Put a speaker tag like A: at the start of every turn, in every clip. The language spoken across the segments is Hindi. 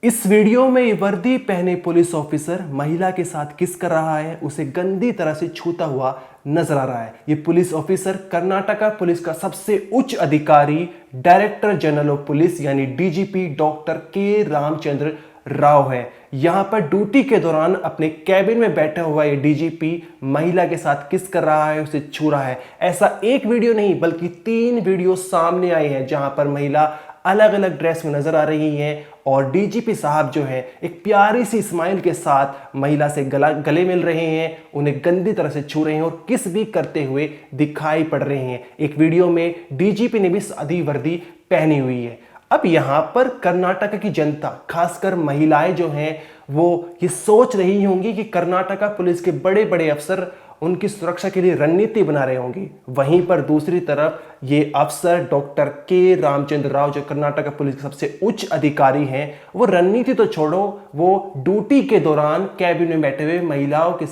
A: इस वीडियो में ये वर्दी पहने पुलिस ऑफिसर महिला के साथ किस कर रहा है, उसे गंदी तरह से छूता हुआ नजर आ रहा है। ये पुलिस ऑफिसर कर्नाटका पुलिस का सबसे उच्च अधिकारी डायरेक्टर जनरल ऑफ पुलिस यानी डीजीपी डॉक्टर के रामचंद्र राव है। यहां पर ड्यूटी के दौरान अपने कैबिन में बैठा हुआ ये डीजीपी महिला के साथ किस कर रहा है, उसे छू रहा है। ऐसा एक वीडियो नहीं बल्कि 3 वीडियो सामने आए हैं जहां पर महिला अलग अलग ड्रेस में नजर आ रही है और डीजीपी साहब जो है एक प्यारी सी स्माइल के साथ महिला से गले मिल रहे हैं, उन्हें गंदी तरह से छू रहे हैं और किस भी करते हुए दिखाई पड़ रहे हैं। एक वीडियो में डीजीपी ने भी सादी वर्दी पहनी हुई है। अब यहां पर कर्नाटक की जनता खासकर महिलाएं जो हैं वो ये सोच रही होंगी कि कर्नाटका पुलिस के बड़े बड़े अफसर उनकी सुरक्षा के लिए रणनीति बना रहे होंगे। वहीं पर दूसरी तरफ ये अफसर डॉक्टर के रामचंद्र राव जो कर्नाटक पुलिस के सबसे उच्च अधिकारी हैं, वो रणनीति तो छोड़ो, वो ड्यूटी के दौरान कैबिन में बैठे हुए महिला के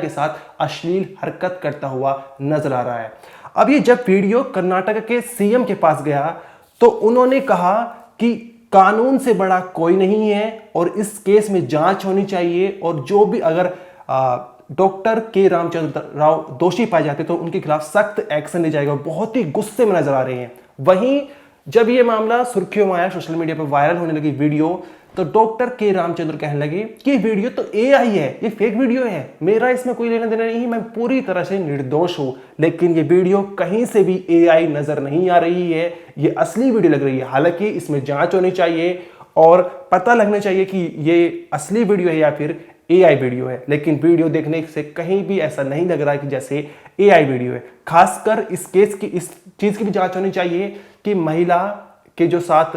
A: साथ अश्लील हरकत करता हुआ नजर आ रहा है। अब ये जब वीडियो कर्नाटक के सीएम के पास गया तो उन्होंने कहा कि कानून से बड़ा कोई नहीं है और इस केस में जांच होनी चाहिए और जो भी अगर डॉक्टर के रामचंद्र राव दोषी पाए जाते तो उनके खिलाफ सख्त एक्शन लिया जाएगा। बहुत ही गुस्से में नजर आ रहे हैं। वहीं जब ये मामला सुर्खियों में आया, सोशल मीडिया पर वायरल होने लगी वीडियो, तो डॉक्टर के रामचंद्र कहने लगे कि वीडियो तो एआई है, ये फेक वीडियो है, मेरा इसमें कोई लेना देना नहीं, मैं पूरी तरह से निर्दोष हूं। लेकिन ये वीडियो कहीं से भी एआई नजर नहीं आ रही है, ये असली वीडियो लग रही है। हालांकि इसमें जांच होनी चाहिए और पता लगना चाहिए कि ये असली वीडियो है या फिर एआई वीडियो है, लेकिन वीडियो देखने से कहीं भी ऐसा नहीं लग रहा है कि जैसे एआई वीडियो है। खासकर इस केस की इस चीज की भी जांच होनी चाहिए कि महिला के जो साथ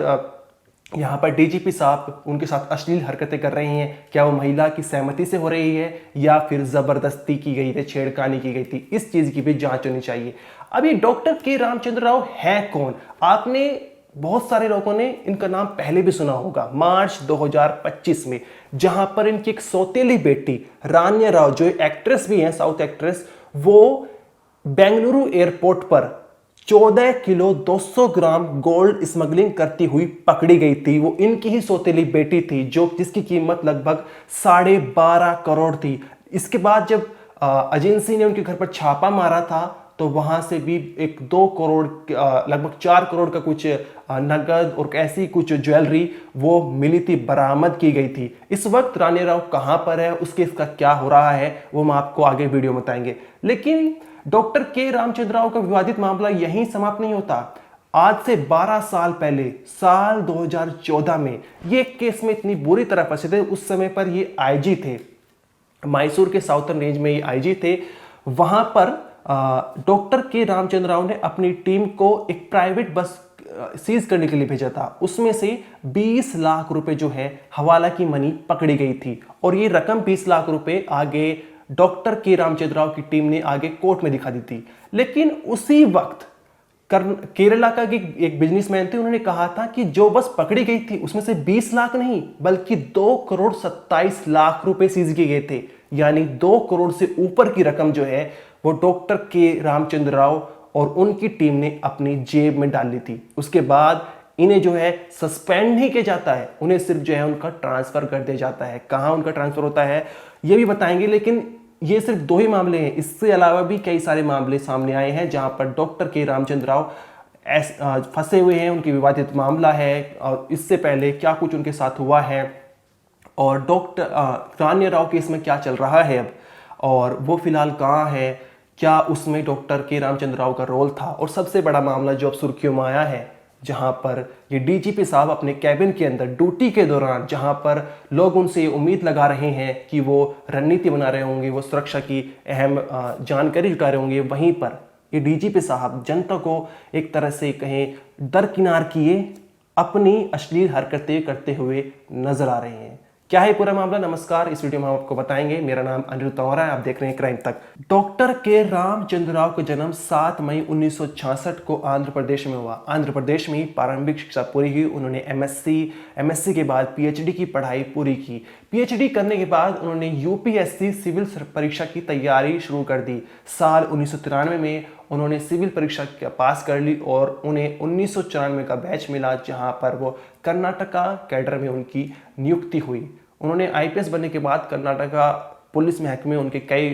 A: यहाँ पर डीजीपी साहब उनके साथ अश्लील हरकतें कर रही हैं, क्या वो महिला की सहमति से हो रही है या फिर जबरदस्ती की गई थी, छेड़खानी की गई थी, इस चीज की भी जांच होनी चाहिए। अभी डॉक्टर के रामचंद्र राव है कौन? आपने बहुत सारे लोगों ने इनका नाम पहले भी सुना होगा। मार्च 2025 में जहां पर इनकी एक सौतेली बेटी रान्या राव जो एक्ट्रेस भी हैं, साउथ एक्ट्रेस, वो बेंगलुरु एयरपोर्ट पर 14 किलो 200 ग्राम गोल्ड स्मगलिंग करती हुई पकड़ी गई थी। वो इनकी ही सौतेली बेटी थी जिसकी कीमत लगभग 12.5 करोड़ थी। इसके बाद जब एजेंसी ने उनके घर पर छापा मारा था तो वहां से भी 2 करोड़ लगभग 4 करोड़ का कुछ नगद और ऐसी कुछ ज्वेलरी वो मिली थी, बरामद की गई थी। इस वक्त रानी राव कहां पर है, उसके इसका क्या हो रहा है, वो हम आपको आगे वीडियो में बताएंगे। लेकिन डॉक्टर के रामचंद्र राव का विवादित मामला यहीं समाप्त नहीं होता। आज से 12 साल पहले साल 2014 में ये केस में इतनी बुरी तरह फंसे थे। उस समय पर ये आईजी थे, मैसूर के साउथर्न रेंज में ये आईजी थे। वहां पर डॉक्टर के रामचंद्र राव ने अपनी टीम को एक प्राइवेट बस सीज करने के लिए भेजा था। उसमें से 20 लाख रुपए जो है हवाला की मनी पकड़ी गई थी और ये रकम 20 लाख रुपए आगे डॉक्टर के रामचंद्र राव की टीम ने आगे कोर्ट में दिखा दी थी। लेकिन उसी वक्त केरला का एक बिजनेसमैन थे, उन्होंने कहा था कि जो बस पकड़ी गई थी उसमें से 20 लाख नहीं बल्कि 2 करोड़ 27 लाख रुपए सीज किए गए थे। यानी 2 करोड़ से ऊपर की रकम जो है वो डॉक्टर के रामचंद्र राव और उनकी टीम ने अपनी जेब में डाल ली थी। उसके बाद इन्हें जो है सस्पेंड नहीं किया जाता है, उन्हें सिर्फ जो है उनका ट्रांसफर कर दिया जाता है। कहां उनका ट्रांसफर होता है ये भी बताएंगे। लेकिन ये सिर्फ 2 ही मामले हैं, इससे अलावा भी कई सारे मामले सामने आए हैं जहां पर डॉक्टर के रामचंद्र राव फंसे हुए हैं, उनकी विवादित मामला है और इससे पहले क्या कुछ उनके साथ हुआ है और डॉक्टर रान्या राव केस में क्या चल रहा है अब और वो फिलहाल कहाँ है, क्या उसमें डॉक्टर के रामचंद्र राव का रोल था। और सबसे बड़ा मामला जो अब सुर्खियों में आया है, जहां पर ये डीजीपी साहब अपने कैबिन के अंदर ड्यूटी के दौरान जहां पर लोग उनसे उम्मीद लगा रहे हैं कि वो रणनीति बना रहे होंगे, वो सुरक्षा की अहम जानकारी जुटा रहे होंगे, वहीं पर ये डीजीपी साहब जनता को एक तरह से कहें दरकिनार किए अपनी अश्लील हरकतें करते हुए नजर आ रहे हैं। क्या है पूरा मामला? नमस्कार, इस वीडियो में हम आपको बताएंगे। मेरा नाम अनिरुद्ध तंवरा है, आप देख रहे हैं क्राइम तक। डॉक्टर के रामचंद्र राव का जन्म 7 मई 1966 को आंध्र प्रदेश में हुआ। आंध्र प्रदेश में ही प्रारंभिक शिक्षा पूरी की। उन्होंने एमएससी के बाद पीएचडी की पढ़ाई पूरी की। पीएचडी करने के बाद उन्होंने यूपीएससी सिविल परीक्षा की तैयारी शुरू कर दी। साल 1993 में उन्होंने सिविल परीक्षा पास कर ली और उन्हें 1994 का बैच मिला, जहां पर वो कर्नाटका कैडर में उनकी नियुक्ति हुई। उन्होंने आईपीएस बनने के बाद कर्नाटका पुलिस महकमे में उनके कई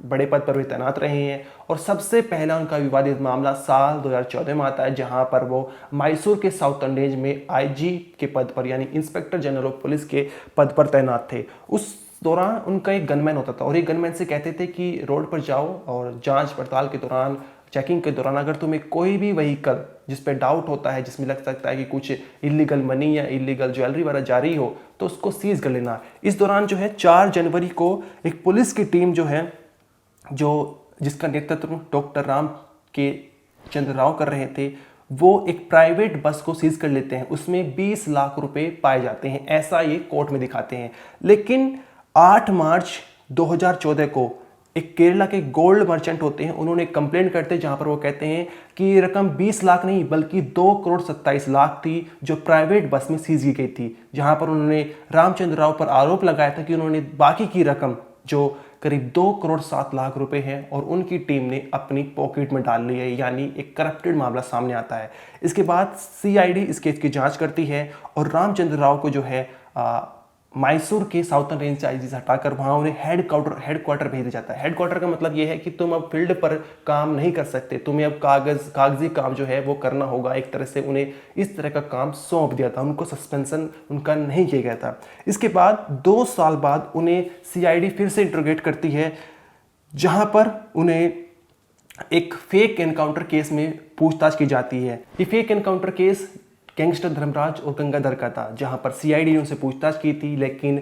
A: बड़े पद पर भी तैनात रहे हैं और सबसे पहला उनका विवादित मामला साल 2014 में आता है, जहां पर वो मैसूर के साउथ रेंज में आईजी के पद पर यानी इंस्पेक्टर जनरल ऑफ पुलिस के पद पर तैनात थे। उस दौरान उनका एक गनमैन होता था और एक गनमैन से कहते थे कि रोड पर जाओ और जांच पड़ताल के दौरान, चेकिंग के दौरान अगर तुम्हें कोई भी व्हीकल जिस पे डाउट होता है, जिसमें लग सकता है कि कुछ इलीगल मनी या इलीगल ज्वेलरी वगैरह जारी हो, तो उसको सीज कर लेना। इस दौरान जो है 4 जनवरी को एक पुलिस की टीम जो है, जिसका नेतृत्व डॉक्टर राम के चंद्र राव कर रहे थे, वो एक प्राइवेट बस को सीज कर लेते हैं। उसमें 20 लाख रुपए पाए जाते हैं, ऐसा ये कोर्ट में दिखाते हैं। लेकिन 8 मार्च 2014 को एक केरला के गोल्ड मर्चेंट होते हैं, उन्होंने कंप्लेंट करते हैं, जहां पर वो कहते हैं कि ये रकम 20 लाख नहीं बल्कि 2 करोड़ 27 लाख थी, जो प्राइवेट बस में सीज की गई थी। जहां पर उन्होंने रामचंद्र राव पर आरोप लगाया था कि उन्होंने बाकी की रकम जो करीब 2 करोड़ 7 लाख रुपए है और उनकी टीम ने अपनी पॉकेट में डाल ली है, यानी एक करप्टेड मामला सामने आता है। इसके बाद सीआईडी इस केस की जांच करती है और रामचंद्र राव को जो है मैसूर के साउथर्न रेंज से आईजी से हटाकर वहां उन्हें हेडक्वार्टर भेज दिया जाता है। हेडक्वार्टर का मतलब यह है कि तुम अब फील्ड पर काम नहीं कर सकते, तुम्हें अब कागजी काम जो है वो करना होगा। एक तरह से उन्हें इस तरह का काम सौंप दिया था, उनको सस्पेंशन उनका नहीं किया गया था। इसके बाद 2 साल बाद उन्हें सीआईडी फिर से इंटरोगेट करती है, जहां पर उन्हें एक फेक एनकाउंटर केस में पूछताछ की जाती है। ये fake encounter case gangster Dharmraj और गंगाधर का था, जहां पर सीआईडी ने उनसे पूछताछ की थी, लेकिन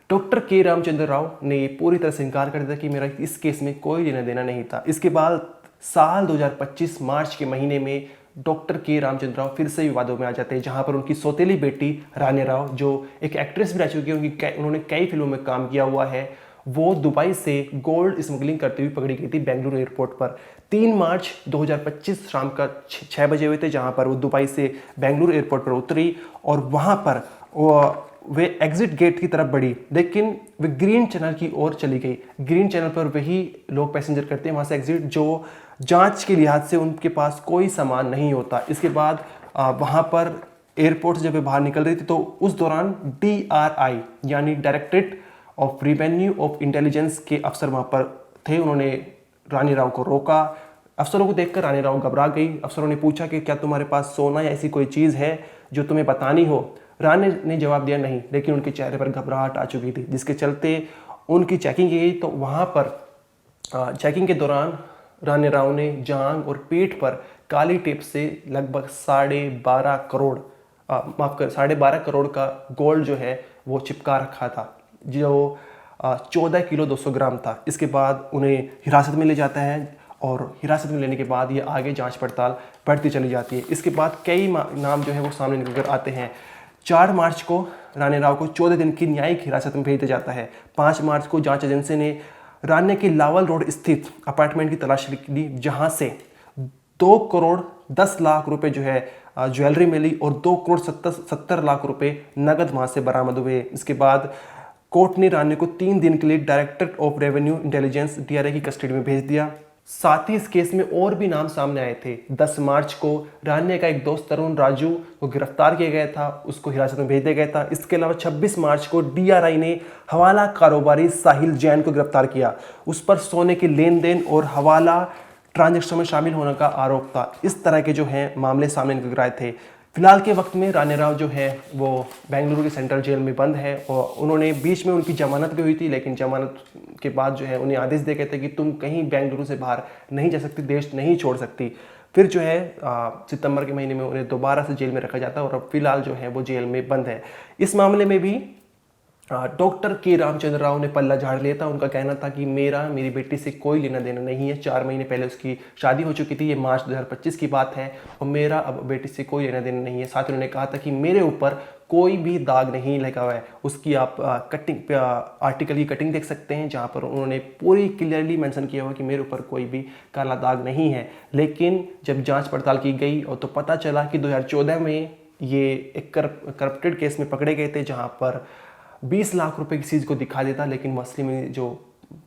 A: डॉक्टर के रामचंद्र राव ने पूरी तरह से इनकार कर दिया कि मेरा इस केस में कोई लेना देना नहीं था। इसके बाद साल 2025 मार्च के महीने में डॉक्टर के रामचंद्र राव फिर से विवादों में आ जाते हैं, जहां पर उनकी सौतेली बेटी रानी राव, जो एक एक्ट्रेस भी रह चुकी है, उन्होंने कई फिल्मों में काम किया हुआ है, वो दुबई से गोल्ड स्मगलिंग करते हुए पकड़ी गई थी बेंगलुरु एयरपोर्ट पर। 3 मार्च 2025 शाम का 6 बजे हुए थे, जहां पर वो दुबई से बेंगलुरु एयरपोर्ट पर उतरी और वहां पर वे एग्जिट गेट की तरफ बढ़ी, लेकिन वे ग्रीन चैनल की ओर चली गई। ग्रीन चैनल पर वही लोग पैसेंजर करते हैं वहां से एग्जिट, जो जांच के लिहाज से उनके पास कोई सामान नहीं होता। इसके बाद वहां पर एयरपोर्ट से जब वे बाहर निकल रही थी तो उस दौरान DRI यानी directorate of revenue of intelligence के अफसर वहां पर थे। उन्होंने रानी राव को रोका। अफसरों को देखकर रानी राव घबरा गई। अफसरों ने पूछा कि क्या तुम्हारे पास सोना या ऐसी कोई चीज़ है जो तुम्हें बतानी हो। रानी ने जवाब दिया नहीं, लेकिन उनके चेहरे पर घबराहट आ चुकी थी, जिसके चलते उनकी चेकिंग की गई। तो वहां पर चेकिंग के दौरान रानी राव ने जांग और पीठ पर काली टेप से लगभग 12.5 करोड़ 12.5 करोड़ का गोल्ड जो है वो चिपका रखा था, जो 14 किलो 200 ग्राम था। इसके बाद उन्हें हिरासत में ले जाता है और हिरासत में लेने के बाद ये आगे जांच पड़ताल बढ़ती चली जाती है। इसके बाद कई नाम जो है वो सामने निकल कर आते हैं। 4 मार्च को रानी राव को 14 दिन की न्यायिक हिरासत में भेज दिया जाता है। 5 मार्च को जांच एजेंसी ने रानी के लावल रोड स्थित अपार्टमेंट की तलाशी ली, जहां से 2 करोड़ 10 लाख रुपए जो है ज्वेलरी मिली और 2 करोड़ 70 लाख रुपए नगद वहां से बरामद हुए। इसके बाद कोर्ट ने रानी को 3 दिन के लिए directorate of revenue intelligence DRI की कस्टडी में भेज दिया। साथ ही इस केस में और भी नाम सामने आए थे। 10 मार्च को रानी का एक दोस्त तरुण राजू को गिरफ्तार किया गया था, उसको हिरासत में भेज दिया गया था। इसके अलावा 26 मार्च को DRI ने हवाला कारोबारी साहिल जैन को गिरफ्तार किया। उस पर सोने के लेन देन और हवाला ट्रांजैक्शन में शामिल होने का आरोप था। इस तरह के जो हैं मामले सामने निकल आए थे। फिलहाल के वक्त में रानी राव जो है वो बेंगलुरु की सेंट्रल जेल में बंद है और उन्होंने बीच में उनकी जमानत भी हुई थी, लेकिन जमानत के बाद जो है उन्हें आदेश दे गए थे कि तुम कहीं बेंगलुरु से बाहर नहीं जा सकती, देश नहीं छोड़ सकती। फिर जो है सितंबर के महीने में उन्हें दोबारा से जेल में रखा जाता है और अब फिलहाल जो है वो जेल में बंद है। इस मामले में भी डॉक्टर के रामचंद्र राव ने पल्ला झाड़ लिया था। उनका कहना था कि मेरी बेटी से कोई लेना देना नहीं है। 4 महीने पहले उसकी शादी हो चुकी थी, ये मार्च 2025 की बात है, और मेरा अब बेटी से कोई लेना देना नहीं है। साथ ही उन्होंने कहा था कि मेरे ऊपर कोई भी दाग नहीं लगा हुआ है। उसकी आप आर्टिकल की कटिंग देख सकते हैं, जहाँ पर उन्होंने पूरी क्लियरली मेंशन किया हुआ कि मेरे ऊपर कोई भी काला दाग नहीं है। लेकिन जब जाँच पड़ताल की गई और तो पता चला कि 2014 में ये एक करप्टेड केस में पकड़े गए थे, जहाँ पर 20 लाख रुपए की चीज़ को दिखा देता, लेकिन असली में जो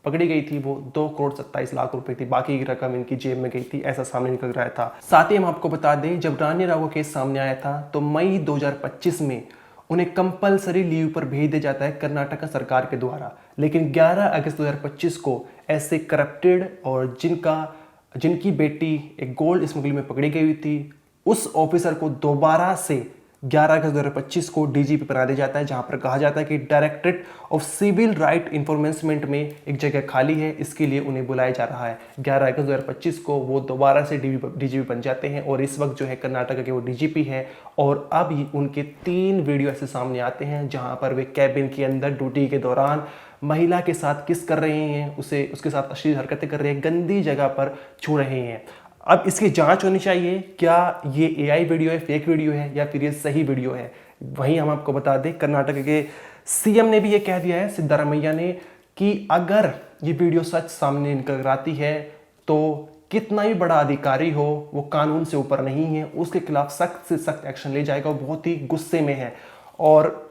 A: पकड़ी गई थी वो 2,27,00,000 रुपए थी, बाकी की रकम इनकी जेब में गई थी, ऐसा सामने निकल रहा था। साथ ही हम आपको बता दें, जब रानी राव का केस सामने आया था तो मई 2025 में उन्हें कंपलसरी लीव पर भेज दिया जाता है कर्नाटक सरकार के द्वारा। लेकिन 11 अगस्त 2025 को ऐसे करप्टेड और जिनकी बेटी एक गोल्ड स्मगलिंग में पकड़ी गई हुई थी, उस ऑफिसर को दोबारा से 11 अगस्त 2025 को डीजीपी बना दिया जाता है, जहां पर कहा जाता है कि directorate of civil right enforcement में एक जगह खाली है, इसके लिए उन्हें बुलाया जा रहा है। 11 अगस्त 2025 को वो दोबारा से डीजीपी बन जाते हैं और इस वक्त जो है कर्नाटक के वो डीजीपी है। और अब उनके 3 वीडियो ऐसे सामने आते हैं जहां पर वे कैबिन के अंदर ड्यूटी के दौरान महिला के साथ किस कर रहे हैं, उसके साथ अश्लील हरकतें कर रहे हैं, गंदी जगह पर छू रहे हैं। अब इसकी जांच होनी चाहिए, क्या ये एआई वीडियो है, फेक वीडियो है, या फिर ये सही वीडियो है। वहीं हम आपको बता दें, कर्नाटक के सीएम ने भी ये कह दिया है, सिद्धारमैया ने, कि अगर ये वीडियो सच सामने निकल आती है तो कितना ही बड़ा अधिकारी हो, वो कानून से ऊपर नहीं है, उसके खिलाफ सख्त से सख्त एक्शन ले जाएगा। वो बहुत ही गुस्से में है। और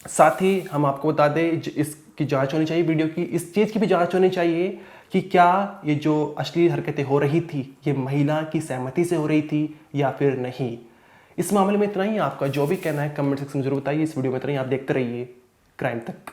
A: साथ ही हम आपको बता दें, इसकी जांच होनी चाहिए, वीडियो की इस चीज़ की भी जांच होनी चाहिए कि क्या ये जो अश्लील हरकतें हो रही थी ये महिला की सहमति से हो रही थी या फिर नहीं। इस मामले में इतना ही। आपका जो भी कहना है कमेंट सेक्शन में जरूर बताइए। इस वीडियो में इतना ही। आप देखते रहिए क्राइम तक।